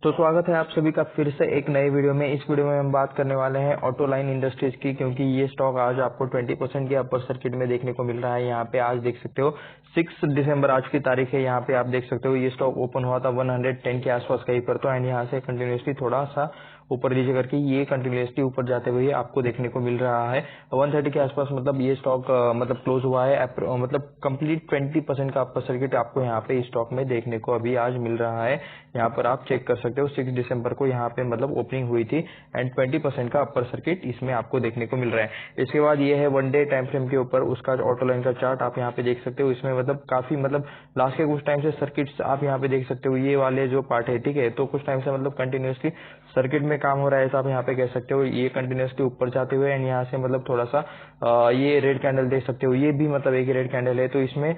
तो स्वागत है आप सभी का फिर से एक नए वीडियो में। इस वीडियो में हम बात करने वाले हैं ऑटोलाइन इंडस्ट्रीज की, क्योंकि ये स्टॉक आज आपको 20% के अपर सर्किट में देखने को मिल रहा है। यहाँ पे आज देख सकते हो 6 दिसंबर आज की तारीख है। यहाँ पे आप देख सकते हो ये स्टॉक ओपन हुआ था 110 के आसपास कहीं पर, तो एंड यहाँ से कंटिन्यूसली थोड़ा सा ऊपर नीचे करके ये कंटिन्यूसली ऊपर जाते हुए आपको देखने को मिल रहा है 130 के आसपास। मतलब ये स्टॉक मतलब क्लोज हुआ है, मतलब कंप्लीट 20% का अपर सर्किट आपको यहाँ पे स्टॉक में देखने को अभी आज मिल रहा है। यहाँ पर आप चेक कर सकते हो 6 दिसंबर को यहाँ पे मतलब ओपनिंग हुई थी एंड 20% का अपर सर्किट इसमें आपको देखने को मिल रहा है। इसके बाद ये है 1 डे टाइम फ्रेम के ऊपर उसका ऑटोलाइन का चार्ट आप यहाँ पे देख सकते हो। इसमें मतलब काफी मतलब लास्ट के कुछ टाइम से सर्किट्स आप यहाँ पे देख सकते हो, ये वाले जो पार्ट है, ठीक है। तो कुछ टाइम से मतलब कंटिन्यूसली सर्किट में काम हो रहा है, ऐसा आप यहाँ पे कह सकते हो। ये कंटिन्यूसली ऊपर जाते हुए एंड यहाँ से मतलब थोड़ा सा ये रेड कैंडल देख सकते हो, ये भी मतलब एक रेड कैंडल है। तो इसमें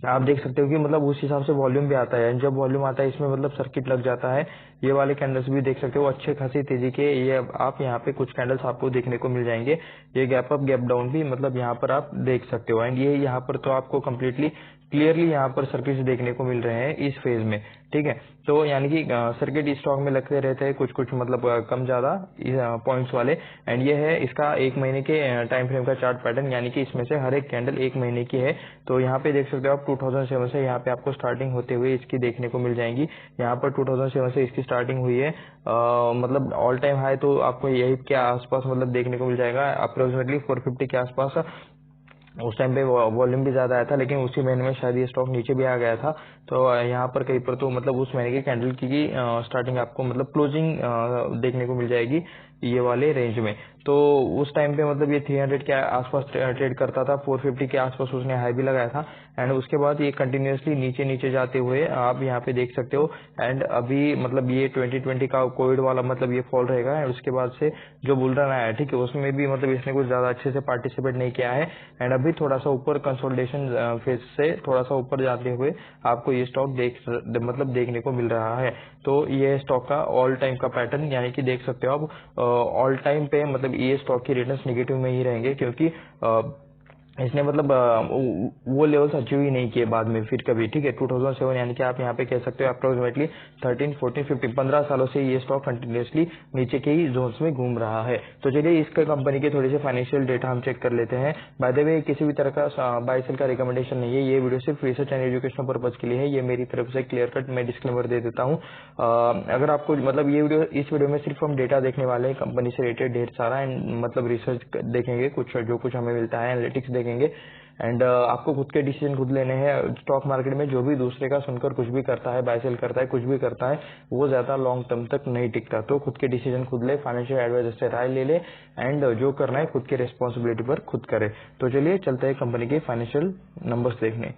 आप देख सकते हो कि मतलब उस हिसाब से वॉल्यूम भी आता है, जब वॉल्यूम आता है इसमें मतलब सर्किट लग जाता है। ये वाले कैंडल्स भी देख सकते हो अच्छे खासी तेजी के, ये आप यहाँ पे कुछ कैंडल्स आपको देखने को मिल जाएंगे। ये गैप अप गैप डाउन भी मतलब यहाँ पर आप देख सकते हो एंड ये यहाँ पर तो आपको कम्प्लीटली क्लियरली यहाँ पर सर्किट देखने को मिल रहे हैं इस फेज में, ठीक है। तो यानी कि सर्किट स्टॉक में लगते रहते हैं कुछ कुछ मतलब कम ज्यादा पॉइंट्स वाले। एंड ये है इसका 1 महीने के टाइम फ्रेम का चार्ट पैटर्न, यानी कि इसमें से हर एक कैंडल 1 महीने की है। तो यहाँ पे देख सकते हो आप 2007 से यहाँ पे आपको स्टार्टिंग होते हुए इसकी देखने को मिल जाएंगी। यहाँ पर 2007 से इसकी स्टार्टिंग हुई है, मतलब ऑल टाइम हाई तो आपको यही के आसपास मतलब देखने को मिल जाएगा, अप्रोक्सीमेटली 450 के आसपास। उस टाइम पे वॉल्यूम भी ज्यादा आया था, लेकिन उसी महीने में शायद ये स्टॉक नीचे भी आ गया था। तो यहाँ पर कहीं पर तो मतलब उस महीने के कैंडल की स्टार्टिंग आपको मतलब क्लोजिंग देखने को मिल जाएगी ये वाले रेंज में। तो उस टाइम पे मतलब ये 300 के आसपास ट्रेड करता था, 450 के आसपास उसने हाई भी लगाया था एंड उसके बाद ये कंटिन्यूसली नीचे नीचे जाते हुए आप यहाँ पे देख सकते हो। एंड अभी मतलब ये 2020 का कोविड वाला मतलब ये फॉल रहेगा एंड उसके बाद से जो बुल रन आया है, ठीक है, उसमें भी मतलब इसने कुछ ज्यादा अच्छे से पार्टिसिपेट नहीं किया है एंड अभी थोड़ा सा ऊपर कंसोलिडेशन फेज से थोड़ा सा ऊपर जाते हुए आपको ये स्टॉक मतलब देखने को मिल रहा है। तो ये स्टॉक का ऑल टाइम का पैटर्न, यानी कि देख सकते हो आप ऑल टाइम पे मतलब ये स्टॉक की रिटर्न्स नेगेटिव में ही रहेंगे, क्योंकि इसने मतलब वो लेवल्स अचीव ही नहीं किए बाद में फिर कभी, ठीक है। 2007 यानी कि आप यहाँ पे कह सकते हो अप्रोक्सीमेटली 13, 14, 15 15 सालों से ये स्टॉक कंटिन्यूसली नीचे के ही जोन्स में घूम रहा है। तो चलिए इसके कंपनी के थोड़े से फाइनेंशियल डेटा हम चेक कर लेते हैं। बाय द वे किसी भी तरह का बाय सेल का रिकमेंडेशन नहीं है, ये वीडियो सिर्फ रिसर्च एंड एजुकेशनल पर्पज के लिए है। ये मेरी तरफ से क्लियर कट मैं डिस्क्लेमर दे देता हूँ। अगर आपको मतलब ये वीडियो, इस वीडियो में सिर्फ हम डेटा देखने वाले हैं, कंपनी से रिलेटेड ढेर सारा एंड मतलब रिसर्च देखेंगे, कुछ जो कुछ हमें मिलता है, एनालिटिक्स देखेंगे एंड आपको खुद के डिसीजन खुद लेने हैं। स्टॉक मार्केट में जो भी दूसरे का सुनकर कुछ भी करता है, बाय सेल करता है, कुछ भी करता है, वो ज्यादा लॉन्ग टर्म तक नहीं टिकता। तो खुद के डिसीजन खुद ले, फाइनेंशियल एडवाइजर से राय ले ले एंड जो करना है खुद की रिस्पॉन्सिबिलिटी पर खुद करे। तो चलिए चलते हैं कंपनी के फाइनेंशियल नंबर्स देखने।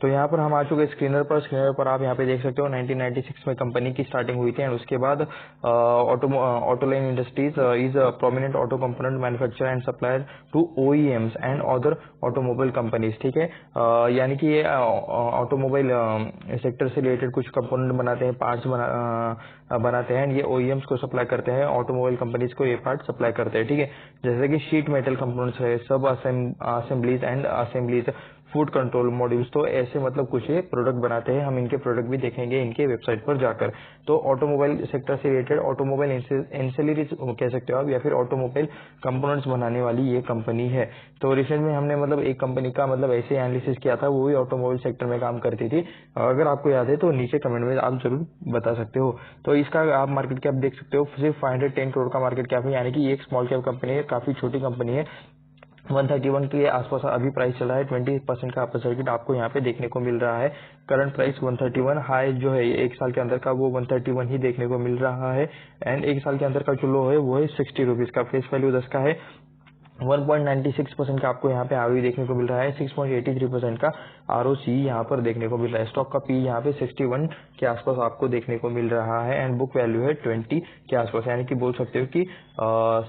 तो यहाँ पर हम आ चुके स्क्रीनर पर आप यहाँ पे देख सकते हो 1996 में कंपनी की स्टार्टिंग हुई थी एंड उसके बाद Autoline industries is a prominent auto component manufacturer and supplier to OEMs and other automobile companies, ठीक है। यानी कि ये ऑटोमोबाइल सेक्टर से रिलेटेड कुछ कंपोनेंट बनाते हैं, पार्ट्स बनाते हैं, ये ओईएम्स को सप्लाई करते हैं, ऑटोमोबाइल कंपनीज को ये पार्ट सप्लाई करते हैं, ठीक है। जैसे कि शीट मेटल कंपोनेंट्स है, सब assemblies and assemblies, food control modules, तो ऐसे मतलब कुछ ये प्रोडक्ट बनाते हैं। हम इनके प्रोडक्ट भी देखेंगे इनके वेबसाइट पर जाकर। तो ऑटोमोबाइल सेक्टर से रिलेटेड ऑटोमोबाइल एंसिलरीज कह सकते हो आप, या फिर ऑटोमोबाइल कंपोनेंट्स बनाने वाली ये कंपनी है। तो रिसेंट में हमने मतलब एक कंपनी का मतलब ऐसे एनालिसिस किया था, वो भी ऑटोमोबाइल सेक्टर में काम करती थी। अगर आपको याद है तो नीचे कमेंट में आप जरूर बता सकते हो। तो इसका आप मार्केट कैप देख सकते हो, सिर्फ 510 करोड़ का मार्केट कैप है, यानी कि ये एक स्मॉल कैप कंपनी है, काफी छोटी कंपनी है। 131 के आसपास अभी प्राइस चला है, 20% का अपर सर्किट आपको यहाँ पे देखने को मिल रहा है। करंट प्राइस 131, हाई जो है एक साल के अंदर का वो 131 ही देखने को मिल रहा है एंड एक साल के अंदर का जो लो है वो है 60 रुपीज का। फेस वैल्यू 10 का है। 1.96% का आपको यहाँ पे आरओई देखने को मिल रहा है, 6.83% का आरओसी यहाँ पर देखने को मिल रहा है। स्टॉक का पी यहाँ पे 61 के आसपास आपको देखने को मिल रहा है एंड बुक वैल्यू है 20 के आसपास, यानी कि बोल सकते हो कि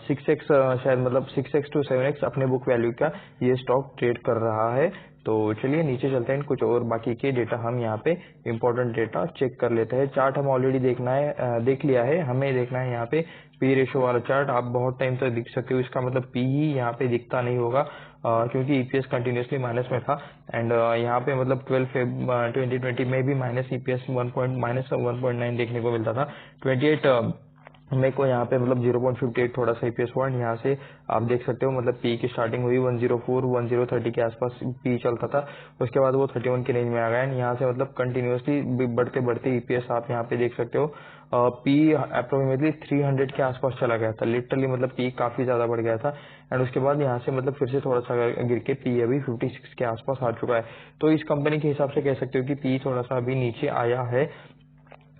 6x शायद मतलब 6x to 7x अपने बुक वैल्यू का ये स्टॉक ट्रेड कर रहा है तो चलिए नीचे चलते हैं, कुछ और बाकी के डेटा हम यहाँ पे इम्पोर्टेंट डेटा चेक कर लेते हैं। चार्ट हम ऑलरेडी देख लिया है, हमें देखना है यहाँ पे पी रेशो वाला चार्ट। आप बहुत टाइम तक दिख सकते हो, इसका मतलब पी ही यहाँ पे दिखता नहीं होगा क्योंकि ईपीएस कंटिन्यूसली माइनस में था। एंड यहाँ पे मतलब 12 फेब 2020 में भी माइनस ईपीएस -1.9 देखने को मिलता था। 28 मेरे को यहाँ पे मतलब 0.58 थोड़ा सा ईपीएस पॉइंट यहाँ से आप देख सकते हो, मतलब पी की स्टार्टिंग हुई 104 1030 के आसपास पी चलता था, उसके बाद वो 31 के रेंज में आ गया। यहाँ से मतलब कंटिन्यूसली बढ़ते बढ़ते ईपीएस आप यहाँ पे देख सकते हो, पी अप्रोक्सीमेटली 300 के आसपास चला गया था, लिटरली मतलब पी काफी ज्यादा बढ़ गया था। एंड उसके बाद यहाँ से मतलब फिर से थोड़ा सा गिर के पी अभी 56 के आसपास आ चुका है। तो इस कंपनी के हिसाब से कह सकते हो कि पी थोड़ा सा अभी नीचे आया है।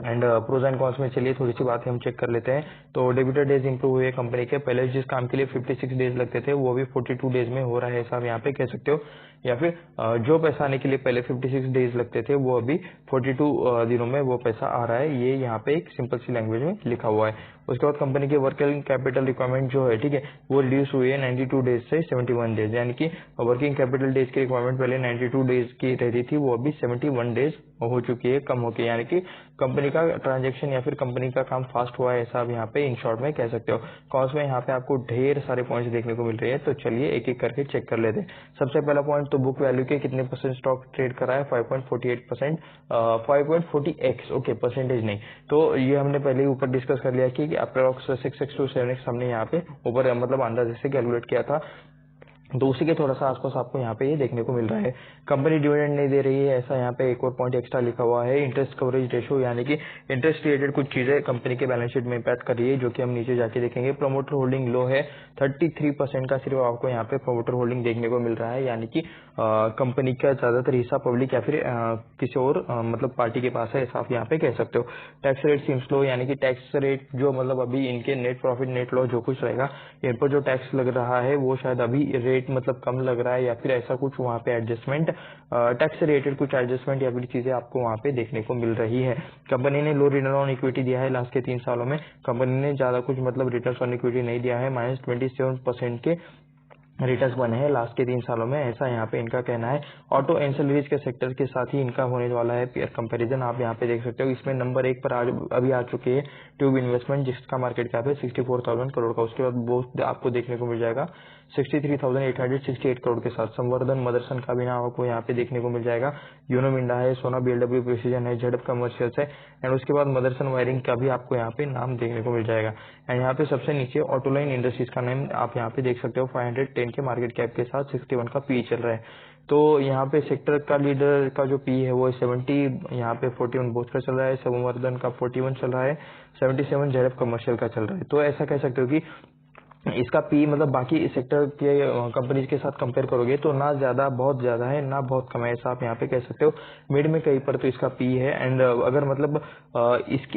एंड प्रोज एंड कॉन्स में चलिए थोड़ी सी बातें हम चेक कर लेते हैं। तो डेबिटर डेज इंप्रूव हुए कंपनी के, पहले जिस काम के लिए 56 डेज लगते थे वो भी 42 डेज में हो रहा है, ऐसा आप यहाँ पे कह सकते हो। या फिर जो पैसा आने के लिए पहले 56 डेज लगते थे वो अभी 42 दिनों में वो पैसा आ रहा है, ये यहाँ पे एक सिंपल सी लैंग्वेज में लिखा हुआ है। उसके बाद कंपनी की वर्किंग कैपिटल रिक्वायरमेंट जो है, ठीक है, वो रिड्यूस हुई है 92 डेज से 71 डेज, यानी कि वर्किंग कैपिटल डेज की रिक्वायरमेंट पहले 92 डेज की रहती थी, वो अभी 71 डेज हो चुकी है, कम होके, यानी कि कंपनी का ट्रांजैक्शन या फिर कंपनी का काम फास्ट हुआ है, ऐसा आप यहाँ पे इन शॉर्ट में कह सकते हो। कॉस्ट में यहाँ पे आपको ढेर सारे पॉइंट्स देखने को मिल रहे हैं, तो चलिए एक एक करके चेक कर लेते हैं। सबसे पहला पॉइंट तो बुक वैल्यू के कितने परसेंट स्टॉक ट्रेड करा है, 5.48%, 5.40x, ओके परसेंटेज नहीं, तो ये हमने पहले ही ऊपर डिस्कस कर लिया कि अप्रोक्स 6x to 7x हमने यहाँ पे ऊपर मतलब अंदाजे से कैलकुलेट किया था, तो उसी के थोड़ा सा आसपास आपको यहाँ पे ये देखने को मिल रहा है। कंपनी डिविडेंड नहीं दे रही है, ऐसा यहाँ पे एक और पॉइंट एक्स्ट्रा लिखा हुआ है। इंटरेस्ट कवरेज रेशो, यानी कि इंटरेस्ट रिलेटेड कुछ चीजें कंपनी के बैलेंस शीट में इम्पैक्ट कर रही है, जो कि हम नीचे जाके देखेंगे। प्रमोटर होल्डिंग लो है, 33% का सिर्फ आपको यहाँ पे प्रमोटर होल्डिंग देखने को मिल रहा है, यानी कि कंपनी का ज्यादातर हिस्सा पब्लिक या फिर किसी और मतलब पार्टी के पास है, ऐसा आप यहाँ पे कह सकते हो। टैक्स रेट सीम्स लो, यानी कि टैक्स रेट जो मतलब अभी इनके नेट प्रॉफिट नेट लॉस जो कुछ रहेगा, इन पर जो टैक्स लग रहा है वो शायद अभी रेट मतलब कम लग रहा है, या फिर ऐसा कुछ वहाँ पे एडजस्टमेंट, टैक्स रिलेटेड कुछ एडजस्टमेंट या फिर चीजें आपको वहाँ पे देखने को मिल रही है। कंपनी ने लो रिटर्न ऑन इक्विटी दिया है लास्ट के 3 सालों में, कंपनी ने ज्यादा कुछ मतलब रिटर्न ऑन इक्विटी नहीं दिया है, -27% के रिटर्न्स बने हैं लास्ट के 3 सालों में, ऐसा यहाँ पे इनका कहना है। ऑटो एंसिलरीज के सेक्टर के साथ ही इनका होने वाला है पीयर कंपैरिजन, आप यहाँ पे देख सकते हो। इसमें नंबर 1 पर आज अभी आ चुकी है ट्यूब इन्वेस्टमेंट, जिसका मार्केट कैप है 64,000 करोड़ का। उसके बाद वो आपको देखने को मिल जाएगा 63,868 करोड़ के साथ। संवर्धन मदरसन का भी नाम आपको यहाँ पे देखने को मिल जाएगा। यूनो मिंडा है, सोना बीएलडब्ल्यू प्रिसीजन है, झड़प कमर्शियल्स है, एंड उसके बाद मदरसन वायरिंग का भी आपको यहाँ पे नाम देखने को मिल जाएगा। एंड यहाँ पे सबसे नीचे ऑटोलाइन इंडस्ट्रीज का नाम आप यहाँ पे देख सकते हो, 510 के मार्केट कैप के साथ 61 का पी चल रहा है। तो यहाँ पे सेक्टर का लीडर का जो पी है वो 70, यहाँ पे 41 बोथ का चल रहा है, संवर्धन का 41 चल रहा है, 77 झड़प कमर्शियल का चल रहा है। तो ऐसा कह सकते हो कि इसका पी मतलब बाकी सेक्टर के कंपनीज के साथ कंपेयर करोगे तो ना ज्यादा बहुत ज्यादा है, ना बहुत कम है, ऐसा आप यहाँ पे कह सकते हो। मिड में कहीं पर तो इसका पी है, एंड अगर मतलब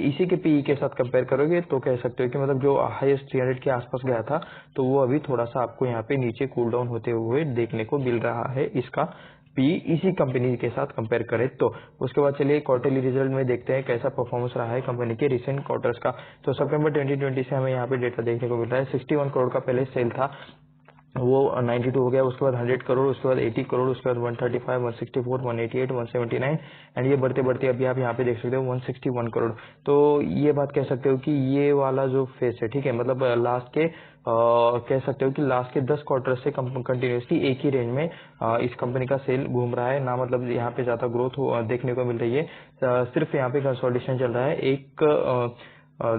इसी के पी के साथ कंपेयर करोगे तो कह सकते हो कि मतलब जो हाईएस्ट 300 के आसपास गया था, तो वो अभी थोड़ा सा आपको यहाँ पे नीचे कूल डाउन होते हुए देखने को मिल रहा है इसका पी, इसी कंपनी के साथ कंपेयर करें तो। उसके बाद चलिए क्वार्टरली रिजल्ट में देखते हैं कैसा परफॉर्मेंस रहा है कंपनी के रिसेंट क्वार्टर्स का। तो सितंबर 2020 से हमें यहाँ पे डेटा देखने को मिल रहा है। 61 करोड़ का पहले सेल था, वो 92 हो गया, उसके बाद 100 करोड़, उसके बाद 80 करोड़, उसके बाद 135, 164, 188, 179, एंड ये बढ़ते बढ़ते अभी आप यहाँ पे देख सकते हो 161 करोड़। तो ये बात कह सकते हो कि ये वाला जो फेस है, ठीक है, मतलब लास्ट के कह सकते हो कि लास्ट के 10 क्वार्टर से कंटिन्यूसली एक ही रेंज में इस कंपनी का सेल घूम रहा है, ना मतलब यहाँ पे ज्यादा ग्रोथ देखने को मिल रही है, सिर्फ यहाँ पे कंसोलिडेशन चल रहा है। एक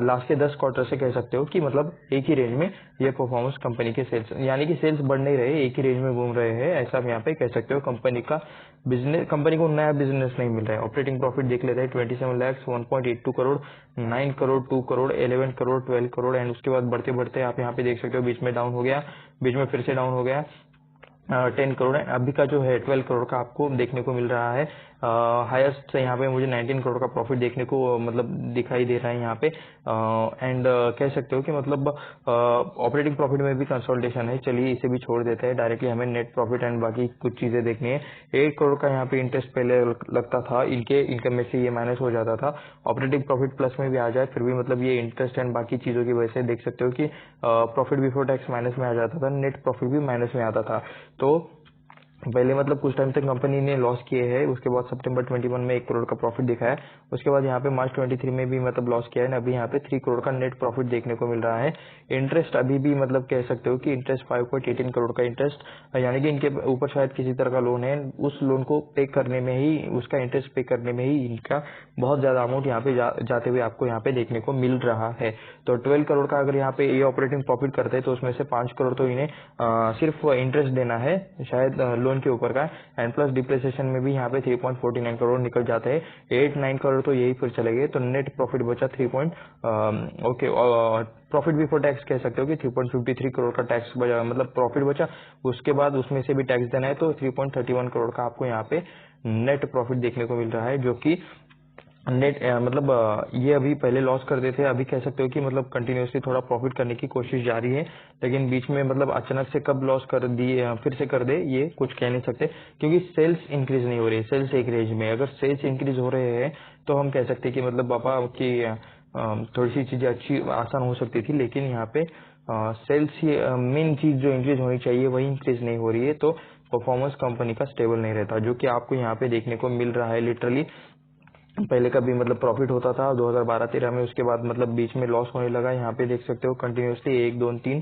लास्ट के 10 क्वार्टर से कह सकते हो कि मतलब एक ही रेंज में ये परफॉर्मेंस कंपनी के सेल्स, यानी कि सेल्स बढ़ नहीं रहे, एक ही रेंज में घूम रहे हैं, ऐसा आप यहाँ पे कह सकते हो। कंपनी का बिजनेस, कंपनी को नया बिजनेस नहीं मिल रहा है। ऑपरेटिंग प्रॉफिट देख लेते हैं, 27 लाख, 1.82 करोड़, 9 करोड़, 2 करोड़, 11 करोड़, 12 करोड़, एंड उसके बाद बढ़ते बढ़ते आप यहाँ पे देख सकते हो बीच में डाउन हो गया, बीच में फिर से डाउन हो गया 10 करोड़, अभी का जो है 12 करोड़ का आपको देखने को मिल रहा है। हाईएस्ट से यहाँ पे मुझे 19 करोड़ का प्रॉफिट देखने को मतलब दिखाई दे रहा है यहाँ पे, एंड कह सकते हो कि मतलब ऑपरेटिंग प्रॉफिट में भी कंसोलिडेशन है। चलिए इसे भी छोड़ देते हैं, डायरेक्टली हमें नेट प्रॉफिट एंड बाकी कुछ चीजें देखनी है। 1 करोड़ का यहाँ पे इंटरेस्ट पहले लगता था, इनके इनकम में से ये माइनस हो जाता था, ऑपरेटिंग प्रॉफिट प्लस में भी आ जाए फिर भी मतलब ये इंटरेस्ट एंड बाकी चीजों की वजह से देख सकते हो कि प्रॉफिट बिफोर टैक्स माइनस में आ जाता था, नेट प्रॉफिट भी माइनस में आता था। तो पहले मतलब कुछ टाइम तक कंपनी ने लॉस किए हैं, उसके बाद सितंबर 21 में 1 करोड़ का प्रॉफिट दिखाया, उसके बाद यहाँ पे मार्च 23 में भी मतलब लॉस किया है, अभी यहाँ पे 3 करोड़ का नेट प्रॉफिट देखने को मिल रहा है। इंटरेस्ट अभी भी मतलब कह सकते हो कि इंटरेस्ट 5.18 करोड़ का इंटरेस्ट, यानी कि इनके ऊपर शायद किसी तरह का लोन है, उस लोन को पे करने में ही, उसका इंटरेस्ट पे करने में ही इनका बहुत ज्यादा अमाउंट यहाँ पे जाते हुए आपको यहाँ पे देखने को मिल रहा है। तो 12 करोड़ का अगर यहाँ पे ये ऑपरेटिंग प्रॉफिट करते हैं तो उसमें से 5 करोड़ तो इन्हें सिर्फ इंटरेस्ट देना है शायद लोन के ऊपर का, एंड प्लस डिप्रिसिएशन में भी यहाँ पे 3.49 करोड़ निकल जाते हैं, 8-9 करोड़ तो यही फिर चले गए, तो नेट प्रॉफिट बचा 3 ओके प्रॉफिट बिफोर टैक्स कह सकते हो कि 3.53 करोड़ का टैक्स बचा, मतलब प्रॉफिट बचा, उसके बाद उसमें से भी टैक्स देना है, तो 3.31 करोड़ का आपको यहाँ पे नेट प्रॉफिट देखने को मिल रहा है, जो कि नेट मतलब ये अभी पहले लॉस करते थे, अभी कह सकते हो कि मतलब कंटिन्यूसली थोड़ा प्रॉफिट करने की कोशिश जारी है, लेकिन बीच में मतलब अचानक से कब लॉस कर दिए फिर से कर दे ये कुछ कह नहीं सकते, क्योंकि सेल्स इंक्रीज नहीं हो रही है। सेल्स एक रेंज में, अगर सेल्स इंक्रीज हो रहे हैं तो हम कह सकते हैं कि मतलब पापा की थोड़ी सी चीजें अच्छी आसान हो सकती थी, लेकिन यहाँ पे सेल्स ही मेन चीज जो इंक्रीज होनी चाहिए वही इंक्रीज नहीं हो रही है, तो परफॉर्मेंस कंपनी का स्टेबल नहीं रहता, जो कि आपको यहाँ पे देखने को मिल रहा है। लिटरली पहले का भी मतलब प्रॉफिट होता था 2012-13 में, उसके बाद मतलब बीच में लॉस होने लगा। यहाँ पे देख सकते हो कंटिन्यूसली 1 2 3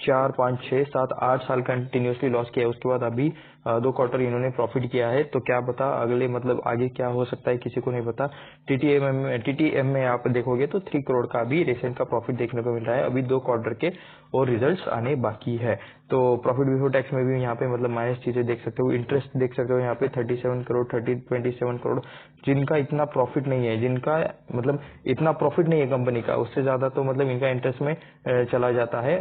4 5 6 7 8 साल कंटिन्यूसली लॉस किया है, उसके बाद अभी 2 क्वार्टर इन्होंने प्रॉफिट किया है, तो क्या पता अगले मतलब आगे क्या हो सकता है किसी को नहीं पता। टीटीएम में आप देखोगे तो 3 करोड़ का अभी रिसेंट का प्रॉफिट देखने को मिल रहा है, अभी 2 क्वार्टर के और रिजल्ट्स आने बाकी है। तो प्रॉफिट बिफोर टैक्स में भी यहाँ पे मतलब माइनस चीजें देख सकते हो, इंटरेस्ट देख सकते हो यहाँ पे 37 करोड़ 27 करोड़, जिनका इतना प्रॉफिट नहीं है, जिनका मतलब इतना प्रॉफिट नहीं है कंपनी का, उससे ज्यादा तो मतलब इनका इंटरेस्ट में चला जाता है,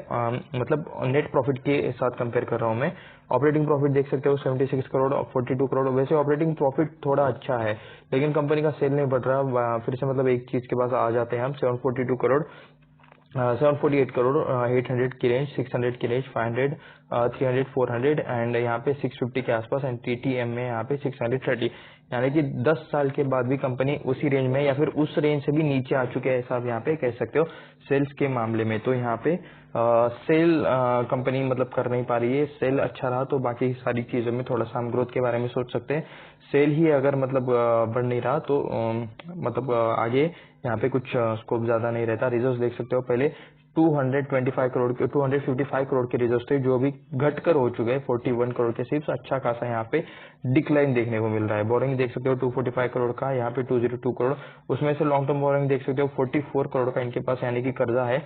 मतलब नेट प्रॉफिट के साथ कंपेयर कर रहा हूँ मैं। ऑपरेटिंग प्रॉफिट देख सकते हो 76 करोड़ 42 करोड़, वैसे ऑपरेटिंग प्रॉफिट थोड़ा अच्छा है, लेकिन कंपनी का सेल नहीं बढ़ रहा, फिर से मतलब एक चीज के पास आ जाते हैं हम, 742 करोड़ 748 करोड़ 800 की रेंज, 600 की रेंज, 500 300 400 एंड यहाँ पे 650 के आसपास, एंड टीटीएम में यहाँ पे 630, यानी कि 10 साल के बाद भी कंपनी उसी रेंज में या फिर उस रेंज से भी नीचे आ चुके हैं, ऐसा आप यहाँ पे कह सकते हो सेल्स के मामले में। तो यहाँ पे सेल कंपनी मतलब कर नहीं पा रही है, सेल अच्छा रहा तो बाकी सारी चीजों में थोड़ा सा हम ग्रोथ के बारे में सोच सकते हैं। सेल ही अगर मतलब बढ़ नहीं रहा तो मतलब आगे यहाँ पे कुछ स्कोप ज्यादा नहीं रहता। रिजर्व देख सकते हो पहले 225 करोड़ के 255 करोड़ के रिजर्व थे, जो अभी घटकर हो चुके हैं 41 करोड़ के, सिर्फ अच्छा खासा यहाँ पे डिक्लाइन देखने को मिल रहा है। बोरिंग देख सकते हो 245 करोड़ का, यहाँ पे 202 करोड़, उसमें से लॉन्ग टर्म बोरिंग देख सकते हो 44 करोड़ का इनके पास यानी कि कर्जा है,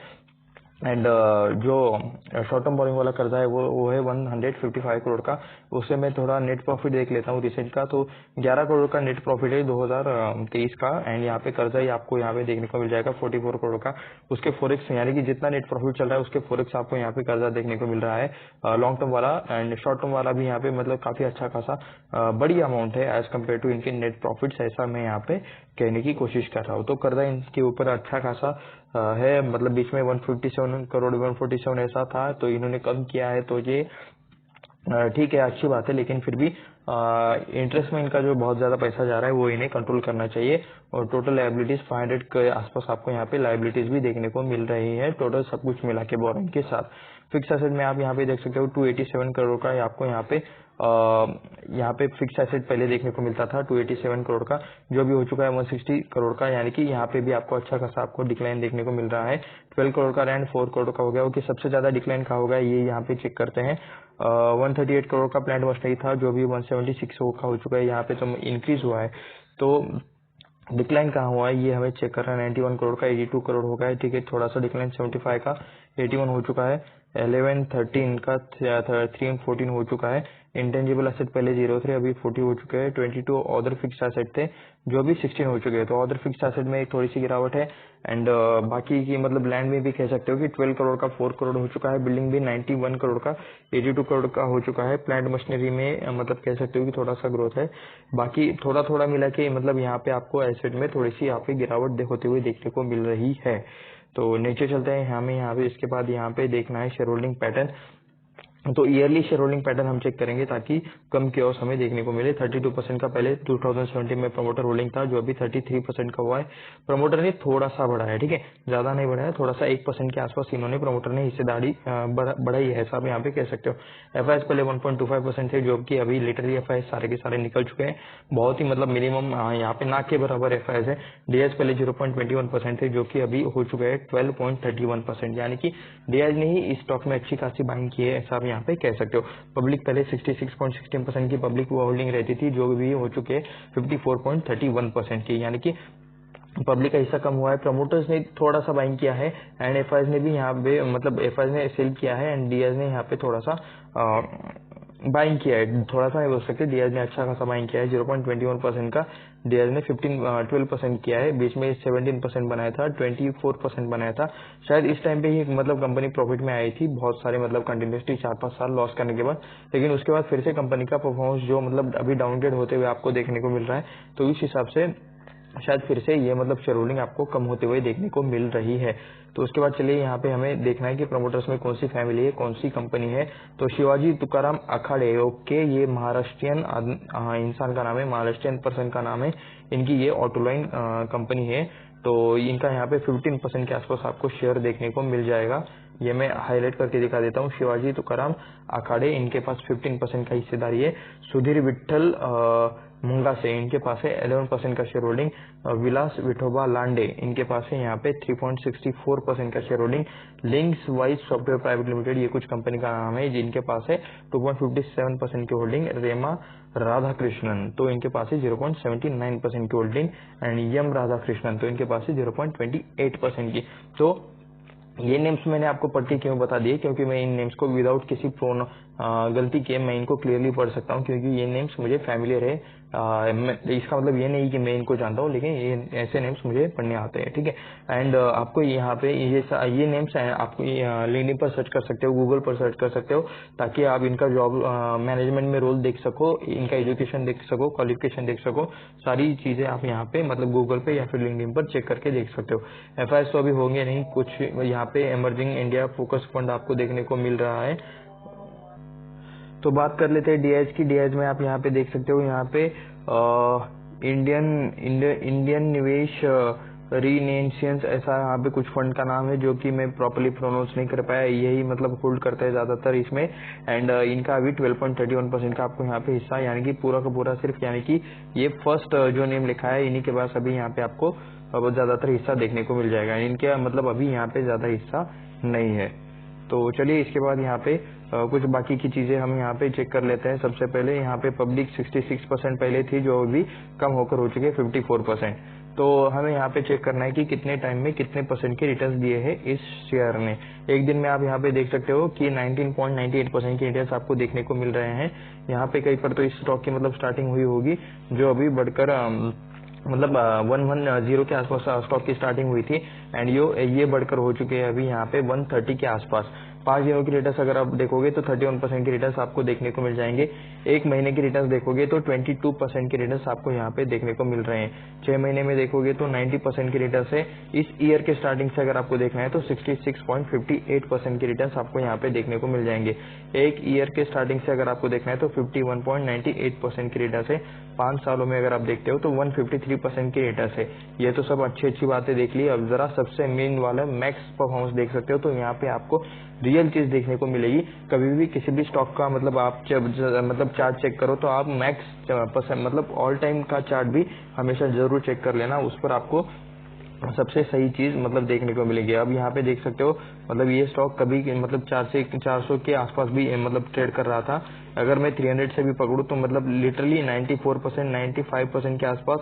एंड जो शॉर्ट टर्म बोरिंग वाला कर्जा है वो है 155 करोड़ का। उससे मैं थोड़ा नेट प्रॉफिट देख लेता हूँ रिसेंट का, तो 11 करोड़ का नेट प्रॉफिट है 2023 का, एंड यहाँ पे कर्जा ही आपको यहाँ पे देखने को मिल जाएगा 44 करोड़ का। उसके फोरेक्स यानी कि जितना नेट प्रॉफिट चल रहा है उसके फोरेक्स आपको यहाँ पे कर्जा देखने को मिल रहा है लॉन्ग टर्म वाला, एंड शॉर्ट टर्म वाला भी यहाँ पे मतलब काफी अच्छा खासा बड़ी अमाउंट है एज कम्पेयर टू इनके नेट प्रॉफिट, ऐसा मैं यहाँ पे कहने की कोशिश कर रहा हूँ। तो कर्जा इनके ऊपर अच्छा खासा है, मतलब बीच में 157 करोड़ 147 ऐसा था, तो इन्होंने कम किया है, तो ये ठीक है अच्छी बात है, लेकिन फिर भी इंटरेस्ट में इनका जो बहुत ज्यादा पैसा जा रहा है वो इन्हें कंट्रोल करना चाहिए। और टोटल लायबिलिटीज 500 के आसपास आपको यहाँ पे लायबिलिटीज भी देखने को मिल रही है, टोटल सब कुछ मिला के बोरिंग के साथ। फिक्स एसेट में आप यहाँ पे देख सकते हो 287 करोड़ का आपको यहाँ पे फिक्स एसेट पहले देखने को मिलता था 287 करोड़ का, जो भी हो चुका है 160 करोड़ का, यानी कि यहाँ पे भी आपको अच्छा खासा आपको डिक्लाइन देखने को मिल रहा है। 12 करोड़ का रैंड 4 करोड़ का हो गया, ओके सबसे ज्यादा डिक्लाइन का होगा ये यहाँ पे चेक करते हैं। 138 करोड़ का प्लांट मशीनरी था, जो भी 176 का हो चुका है, यहाँ पे तो इंक्रीज हुआ है, तो डिक्लाइन कहाँ हुआ है ये हमें चेक करना है। 91 करोड़ का 82 करोड़ हो गया है, ठीक है, थोड़ा सा डिक्लाइन 75 का 81 हो चुका है, 11 13 का 3 14 हो चुका है। इंटेंजिबल एसेट पहले 0 थे, अभी 40 हो चुके हैं। 22 अदर फिक्स एसेट थे, जो भी 16 हो चुके हैं, तो अदर फिक्स एसेट में थोड़ी सी गिरावट है। एंड बाकी की मतलब लैंड में भी कह सकते हो कि 12 करोड़ का 4 करोड़ हो चुका है, बिल्डिंग भी 91 करोड़ का 82 करोड़ का हो चुका है। प्लांट मशीनरी में मतलब कह सकते हो कि थोड़ा सा ग्रोथ है, बाकी थोड़ा थोड़ा मिला के मतलब यहाँ पे आपको एसेट में थोड़ी सी यहाँ पे गिरावट होते हुए देखने को मिल रही है। तो नीचे चलते हैं, हमें यहाँ पे इसके बाद यहाँ पे देखना है शेयर होल्डिंग पैटर्न। तो ईयरली शेयर होल्डिंग पैटर्न हम चेक करेंगे ताकि कम क्योस हमें देखने को मिले। 32% का पहले 2017 में प्रमोटर होल्डिंग था जो अभी 33% का हुआ है। प्रमोटर ने थोड़ा सा बढ़ाया, ठीक है, ज्यादा नहीं बढ़ाया, थोड़ा सा 1% के आसपास इन्होंने प्रमोटर ने हिस्सेदारी बढ़ाई है, ऐसा आप यहाँ पे कह सकते हो। एफआईएस पहले 1.25% थे जो कि अभी लिटरली एफआईएस सारे के सारे निकल चुके हैं, बहुत ही मतलब मिनिमम यहाँ पे ना के बराबर एफआईएस है। डीएस पहले 0.21% थे जो कि अभी हो चुके हैं 12.31%, यानी कि डीएस ने ही इस स्टॉक में अच्छी खासी बाइंग की है, ऐसा आप यहाँ पे कह सकते हो। पब्लिक पहले 66.16% की पब्लिक होल्डिंग रहती थी जो भी हो चुके 54.31% की, यानी कि पब्लिक का हिस्सा कम हुआ है। प्रमोटर्स ने थोड़ा सा बाइंग किया है एंड एफआईएस ने भी यहाँ पे मतलब एफआईएस ने सेल किया है एंड डीएस ने यहाँ पे थोड़ा सा बाइंग किया है, थोड़ा सा नहीं बोल सकते, डीएस ने अच्छा खासा बाइंग किया है। 0.21% का डीएस ने 12% किया है, बीच में 17% बनाया था, 24% बनाया था। शायद इस टाइम पे ही मतलब कंपनी प्रॉफिट में आई थी, बहुत सारे मतलब कंटिन्यूसली 4-5 साल लॉस करने के बाद, लेकिन उसके बाद फिर से कंपनी का परफॉर्मेंस जो मतलब अभी डाउनग्रेड होते हुए आपको देखने को मिल रहा है, तो इस हिसाब से शायद फिर से ये मतलब शेयर होल्डिंग आपको कम होते हुए देखने को मिल रही है। तो उसके बाद चलिए यहाँ पे हमें देखना है कि प्रमोटर्स में कौन सी फैमिली है, कौन सी कंपनी है। तो शिवाजी तुकाराम अखाड़े, ओके, ये महाराष्ट्रियन इंसान का नाम है, महाराष्ट्रियन पर्सन का नाम है, इनकी ये ऑटोलाइन कंपनी है। तो इनका यहाँ पे 15% के आसपास आपको शेयर देखने को मिल जाएगा। ये मैं हाईलाइट करके दिखा देता हूँ। शिवाजी तुकाराम अखाड़े, इनके पास 15% का हिस्सेदारी है। सुधीर विठ्ठल मुंगा से इनके पास है 11% का शेयर होल्डिंग। विलास विठोबा लांडे, इनके पास है यहाँ पे 3.64% का share holding. Links wise software private limited, ये कुछ कंपनी का नाम है जिनके पास है 2.57% की होल्डिंग। रेमा राधाकृष्णन, तो इनके पास है 0.79% की होल्डिंग एंड यम राधाकृष्णन, तो इनके पास है 0.28% की। तो ये नेम्स मैंने आपको पढ़ के क्यों बता दिए, क्योंकि मैं इन नेम्स को विदाउट किसी गलती के मैं इनको क्लियरली पढ़ सकता हूँ, क्योंकि ये नेम्स मुझे फैमिलियर है। इसका मतलब ये नहीं कि मैं इनको जानता हूँ, लेकिन ये ऐसे नेम्स मुझे पढ़ने आते हैं, ठीक है। एंड आपको यहाँ पे ये नेम्स हैं, आपको लिंक्डइन पर सर्च कर सकते हो, गूगल पर सर्च कर सकते हो, ताकि आप इनका जॉब मैनेजमेंट में रोल देख सको, इनका एजुकेशन देख सको, क्वालिफिकेशन देख सको, सारी चीजें आप यहाँ पे मतलब गूगल पे या फिर लिंक्डइन पर चेक करके देख सकते हो। एफआईएस तो अभी होंगे नहीं, कुछ यहाँ पे इमर्जिंग इंडिया फोकस फंड आपको देखने को मिल रहा है। तो बात कर लेते हैं डीएच की। डीएच में आप यहाँ पे देख सकते हो, यहाँ पे इंडियन निवेश रीनेंशियंस, ऐसा यहाँ पे कुछ फंड का नाम है जो कि मैं प्रॉपर्ली प्रोनाउंस नहीं कर पाया, यही मतलब होल्ड करता है ज्यादातर इसमें। एंड इनका अभी 12.31% का आपको यहाँ पे हिस्सा, यानी कि पूरा का पूरा सिर्फ, यानी कि ये फर्स्ट जो नेम लिखा है इन्हीं के पास अभी यहाँ पे आपको ज्यादातर हिस्सा देखने को मिल जाएगा। इनके मतलब अभी यहाँ पे ज्यादा हिस्सा नहीं है। तो चलिए इसके बाद यहाँ पे कुछ बाकी की चीजें हम यहाँ पे चेक कर लेते हैं। सबसे पहले यहाँ पे पब्लिक 66% पहले थी जो अभी कम होकर हो चुके 54%। तो हमें यहाँ पे चेक करना है कि कितने टाइम में कितने परसेंट के रिटर्न दिए हैं इस शेयर ने। एक दिन में आप यहाँ पे देख सकते हो कि 19.98% के रिटर्न आपको देखने को मिल रहे हैं। यहाँ पे कहीं पर तो इस स्टॉक की मतलब स्टार्टिंग हुई होगी जो अभी बढ़कर मतलब 110 के आसपास स्टॉक की स्टार्टिंग हुई थी एंड ये बढ़कर हो चुके हैं अभी यहाँ पे 130 के आसपास। 5 दिनों की रिटर्न्स अगर आप देखोगे तो 31% की रिटर्न्स आपको देखने को मिल जाएंगे। एक महीने की रिटर्न्स देखोगे तो 22% की रिटर्न्स आपको यहाँ पे देखने को मिल रहे हैं। 6 महीने में देखोगे तो 90% की रिटर्न्स है। इस ईयर के स्टार्टिंग से अगर आपको देखना है तो 66.58% की रिटर्न्स आपको यहाँ पे देखने को मिल जाएंगे। एक ईयर के स्टार्टिंग से अगर आपको देखना है तो 51.98% की रिटर्न्स है। 5 सालों में अगर आप देखते हो तो 153% की रिटर्न्स है। ये तो सब अच्छी बातें देख ली, अब जरा सबसे मेन वाला मैक्स परफॉर्मेंस देख सकते हो। तो यहाँ पे आपको रियल चीज देखने को मिलेगी। कभी भी किसी भी स्टॉक का मतलब आप मतलब चार्ट चेक करो तो आप मैक्स मतलब ऑल टाइम का चार्ट भी हमेशा जरूर चेक कर लेना, उस पर आपको सबसे सही चीज मतलब देखने को मिलेगी। अब यहाँ पे देख सकते हो मतलब ये स्टॉक कभी मतलब 400 के आसपास भी मतलब ट्रेड कर रहा था। अगर मैं 300 से भी पकड़ूं तो मतलब लिटरली 94% 95% के आसपास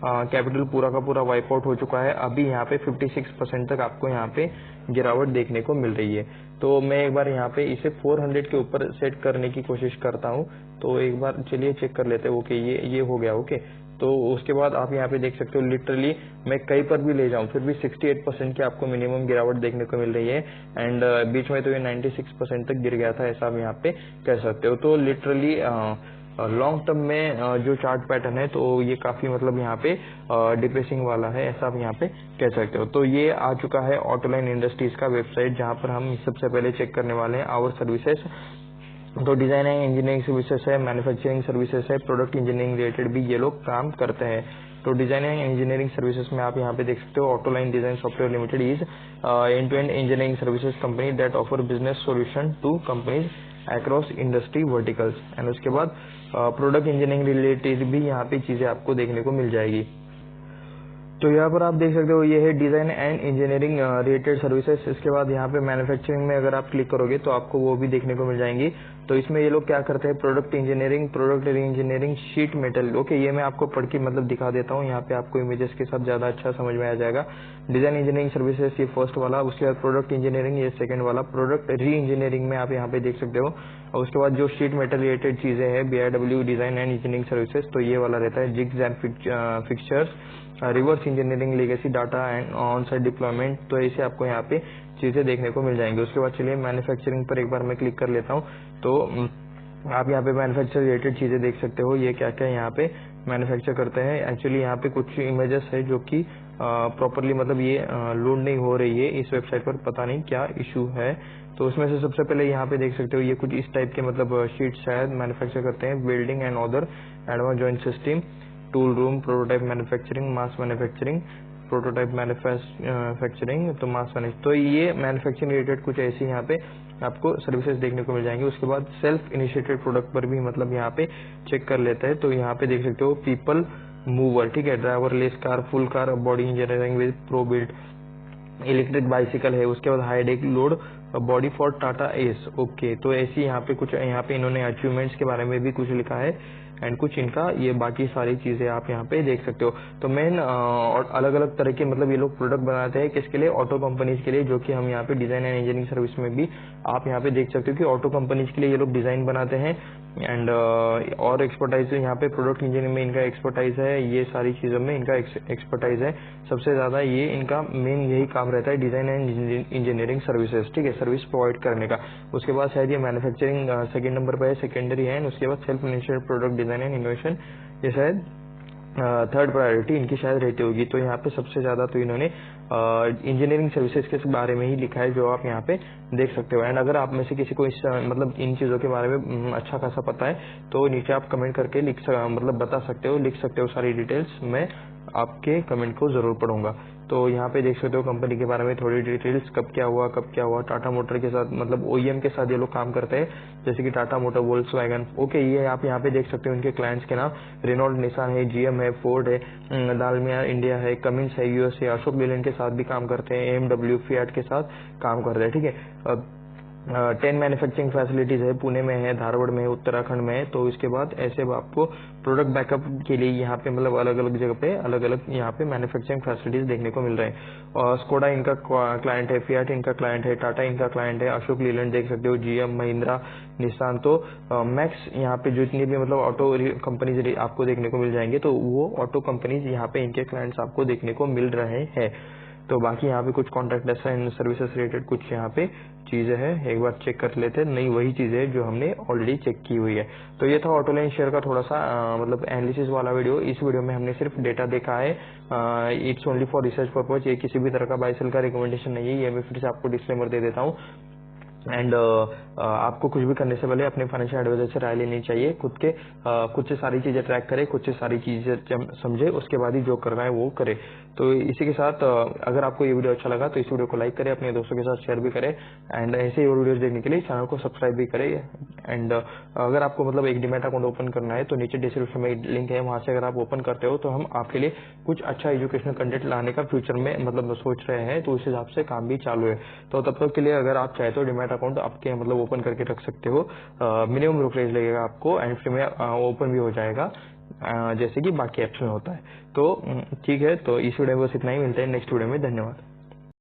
कैपिटल पूरा का पूरा वाइप आउट हो चुका है। अभी यहाँ पे 56% तक आपको यहाँ पे गिरावट देखने को मिल रही है। तो मैं एक बार यहाँ पे इसे 400 के ऊपर सेट करने की कोशिश करता हूँ। तो एक बार चलिए चेक कर लेते हैं। ओके, ये हो गया। ओके, तो उसके बाद आप यहाँ पे देख सकते हो लिटरली मैं कहीं पर भी ले जाऊं फिर भी 68% की आपको मिनिमम गिरावट देखने को मिल रही है। एंड बीच में तो ये 96% तक गिर गया था, ऐसा आप यहाँ पे कह सकते हो। तो लिटरली लॉन्ग टर्म में जो चार्ट पैटर्न है तो ये काफी मतलब यहाँ पे डिप्रेसिंग वाला है, ऐसा आप यहाँ पे कह सकते हो। तो ये आ चुका है ऑटोलाइन इंडस्ट्रीज का वेबसाइट, जहाँ पर हम सबसे पहले चेक करने वाले हैं आवर सर्विसेज तो डिजाइन एंड इंजीनियरिंग सर्विसेज है, मैन्युफैक्चरिंग सर्विसेज है, प्रोडक्ट इंजीनियरिंग रिलेटेड भी ये लोग काम करते हैं। तो डिजाइन एंड इंजीनियरिंग सर्विसेज में आप यहाँ पे देख सकते हो Autoline design software limited is end to end engineering services company that offer business solution to companies across industry verticals. And उसके बाद प्रोडक्ट इंजीनियरिंग रिलेटेड भी यहाँ पे चीजें आपको देखने को मिल जाएगी। तो यहाँ पर आप देख सकते हो ये है design and engineering related services. इसके बाद यहाँ पे मैन्युफैक्चरिंग में अगर आप क्लिक करोगे तो आपको वो भी देखने को मिल जाएंगी। तो इसमें ये लोग क्या करते हैं, प्रोडक्ट इंजीनियरिंग, प्रोडक्ट री इंजीनियरिंग, शीट मेटल। ओके, ये मैं आपको पढ़ के मतलब दिखा देता हूँ, यहाँ पे आपको इमेजेस के साथ ज्यादा अच्छा समझ में आ जाएगा। डिजाइन इंजीनियरिंग सर्विसेज ये फर्स्ट वाला, उसके बाद प्रोडक्ट इंजीनियरिंग ये सेकंड वाला, प्रोडक्ट री इंजीनियरिंग में आप यहाँ पे देख सकते हो। और उसके बाद जो शीट मेटल रिलेटेड चीजें हैं BIW design and engineering services, तो ये वाला रहता है jigs and fixtures, reverse engineering, legacy data and on site deployment. तो ऐसे आपको यहाँ पे चीजें देखने को मिल जाएंगी। उसके बाद चलिए मैन्युफैक्चरिंग पर एक बार मैं क्लिक कर लेता हूँ। तो आप यहाँ पे मैन्युफैक्चर रिलेटेड चीजें देख सकते हो, ये क्या क्या यहाँ पे मैन्युफैक्चर करते हैं। एक्चुअली यहाँ पे कुछ इमेजेस है जो कि प्रॉपरली मतलब ये लोड नहीं हो रही है इस वेबसाइट पर, पता नहीं क्या इशू है। तो उसमें से सबसे पहले यहाँ पे देख सकते हो ये कुछ इस टाइप के मतलब शीट शायद मैन्युफैक्चर करते हैं। Building and other advance joint system, tool room, prototype manufacturing, mass manufacturing, prototype manufacturing, तो मास मैन्युफैक्चरिंग। तो ये मैन्युफैक्चरिंग रिलेटेड कुछ ऐसी यहाँ पे आपको सर्विसेज देखने को मिल जाएंगे। उसके बाद सेल्फ इनिशिएटेड प्रोडक्ट पर भी मतलब यहाँ पे चेक कर लेते हैं। तो यहाँ पे देख सकते हो पीपल मूवर, ठीक है, driver less car, full car, body engineering with pro build, electric bicycle है। उसके बाद high deck load body for Tata S. Okay, तो ऐसी यहाँ पे कुछ यहाँ पे इन्होंने अचीवमेंट्स के बारे में भी कुछ लिखा है एंड कुछ इनका ये बाकी सारी चीजें आप यहाँ पे देख सकते हो। तो मेन अलग अलग तरह के मतलब ये लोग प्रोडक्ट बनाते हैं किसके लिए, ऑटो कंपनीज के लिए, जो कि हम यहाँ पे डिजाइन एंड इंजीनियरिंग सर्विस में भी आप यहाँ पे देख सकते हो कि ऑटो कंपनीज के लिए ये लोग डिजाइन बनाते हैं। एंड और एक्सपर्टाइज यहाँ पे प्रोडक्ट इंजीनियरिंग में इनका एक्सपर्टाइज है, ये सारी चीजों में इनका एक्सपर्टाइज है। सबसे ज्यादा ये इनका मेन यही काम रहता है, डिजाइन एंड इंजीनियरिंग सर्विसेज, ठीक है, सर्विस प्रोवाइड करने का। उसके बाद शायद ये मैन्युफैक्चरिंग सेकंड नंबर पर है, सेकेंडरी है। उसके बाद self initiated product design and innovation ये शायद थर्ड प्रायोरिटी इनकी शायद रहती होगी। तो यहाँ पे सबसे ज्यादा तो इन्होंने इंजीनियरिंग सर्विसेज के बारे में ही लिखा है, जो आप यहाँ पे देख सकते हो। एंड अगर आप में से किसी को इस मतलब इन चीजों के बारे में अच्छा खासा पता है तो नीचे आप कमेंट करके मतलब बता सकते हो, लिख सकते हो सारी डिटेल्स, मैं आपके कमेंट को जरूर पढ़ूंगा। तो यहाँ पे देख सकते हो कंपनी के बारे में थोड़ी डिटेल्स, कब क्या हुआ। टाटा मोटर के साथ मतलब OEM के साथ ये लोग काम करते हैं, जैसे कि टाटा मोटर, वोल्क्सवैगन। ओके, ये आप यहाँ पे देख सकते हो इनके क्लाइंट्स के नाम, रेनॉल्ट, निसान है, GM है, फोर्ड है, दालमिया इंडिया है, कमिंस है US है, अशोक लेलैंड के साथ भी काम करते हैं, AMW, फिएट के साथ काम करते हैं, ठीक है। 10 मैन्युफैक्चरिंग फैसिलिटीज है, पुणे में है, धारवाड़ में है, उत्तराखंड में है। तो इसके बाद ऐसे आपको प्रोडक्ट बैकअप के लिए यहाँ पे मतलब अलग अलग जगह पे अलग अलग यहाँ पे मैन्युफैक्चरिंग फैसिलिटीज देखने को मिल रहे हैं। और स्कोडा इनका क्लाइंट है, फिएट इनका क्लाइंट है, टाटा इनका क्लाइंट है, अशोक लीलैंड देख सकते हो, GM, महिंद्रा, निसान। तो मैक्स यहाँ पे जितनी भी मतलब ऑटो कंपनीज आपको देखने को मिल जाएंगे, तो वो ऑटो कंपनीज यहाँ पे इनके क्लाइंट्स आपको देखने को मिल रहे हैं। तो बाकी यहाँ पे कुछ कॉन्ट्रैक्ट असाइन सर्विसेज रिलेटेड कुछ यहाँ पे चीजें हैं, एक बार चेक कर लेते हैं। नहीं, वही चीजें है जो हमने ऑलरेडी चेक की हुई है। तो ये था ऑटोलाइन शेयर का थोड़ा सा मतलब एनालिसिस वाला वीडियो। इस वीडियो में हमने सिर्फ डेटा देखा है, it's only for research purpose, ये किसी भी तरह का बाय सेल का रिकमेंडेशन नहीं है। ये मैं फिर से आपको डिस्क्लेमर दे देता हूँ। एंड आपको कुछ भी करने से पहले अपने फाइनेंशियल एडवाइजर से राय लेनी चाहिए। खुद से सारी चीजें ट्रैक करे, खुद से सारी चीजें समझे, उसके बाद ही जो करना है वो करे। तो इसी के साथ अगर आपको ये वीडियो अच्छा लगा तो इस वीडियो को लाइक करें, अपने दोस्तों के साथ शेयर भी करें, एंड ऐसे ही और वीडियोस देखने के लिए चैनल को सब्सक्राइब भी करें। एंड अगर आपको मतलब एक डीमैट अकाउंट ओपन करना है तो नीचे डिस्क्रिप्शन में लिंक है, वहां से अगर आप ओपन करते हो तो हम आपके लिए कुछ अच्छा एजुकेशनल कंटेंट लाने का फ्यूचर में मतलब सोच रहे हैं। तो उस हिसाब से काम भी चालू है। तो तब तक के लिए अगर आप चाहे तो डीमैट अकाउंट आपके मतलब ओपन करके रख सकते हो। मिनिमम ब्रोकरेज लगेगा आपको एंड फ्री में ओपन भी हो जाएगा, जैसे कि बाकी एप्स में होता है। तो ठीक है, तो इस वीडियो में बस इतना ही, मिलते हैं नेक्स्ट वीडियो में। धन्यवाद।